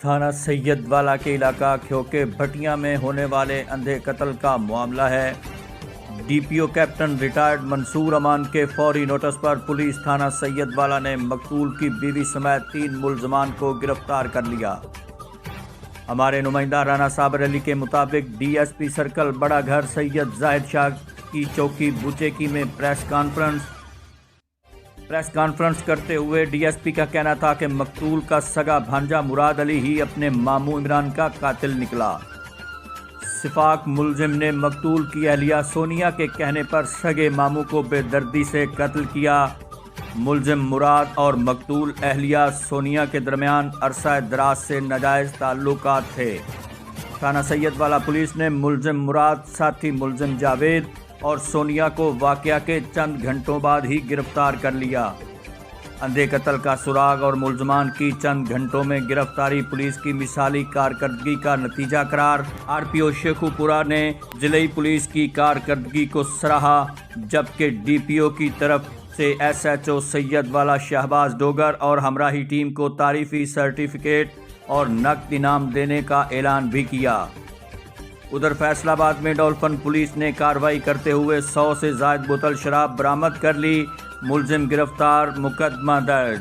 تھانہ سید والا کے علاقہ کھوکے بھٹیاں میں ہونے والے اندھے قتل کا معاملہ ہے۔ ڈی پی او کیپٹن ریٹائرڈ منصور امان کے فوری نوٹس پر پولیس تھانہ سید والا نے مقتول کی بیوی سمیت 3 ملزمان کو گرفتار کر لیا۔ ہمارے نمائندہ رانا صابر علی کے مطابق ڈی ایس پی سرکل بڑا گھر سید زاہد شاہ کی چوکی بوچیکی میں پریس کانفرنس کرتے ہوئے ڈی ایس پی کا کہنا تھا کہ مقتول کا سگا بھانجا مراد علی ہی اپنے ماموں عمران کا قاتل نکلا۔ شفاق ملزم نے مقتول کی اہلیہ سونیا کے کہنے پر سگے ماموں کو بے دردی سے قتل کیا۔ ملزم مراد اور مقتول اہلیہ سونیا کے درمیان عرصہ دراز سے ناجائز تعلقات تھے۔ تھانہ سید والا پولیس نے ملزم مراد ساتھی ملزم جاوید اور سونیا کو واقعہ کے چند گھنٹوں بعد ہی گرفتار کر لیا۔ اندھے قتل کا سراغ اور ملزمان کی چند گھنٹوں میں گرفتاری پولیس کی مثالی کارکردگی کا نتیجہ قرار۔ آر پی او شیخو پورہ نے ضلعی پولیس کی کارکردگی کو سراہا، جبکہ ڈی پی او کی طرف سے ایس ایچ او سید والا شہباز ڈوگر اور ہمراہی ٹیم کو تعریفی سرٹیفکیٹ اور نقد انعام دینے کا اعلان بھی کیا۔ ادھر فیصل آباد میں ڈولفن پولیس نے کارروائی کرتے ہوئے 100 سے زائد بوتل شراب برآمد کر لی۔ ملزم گرفتار، مقدمہ درج۔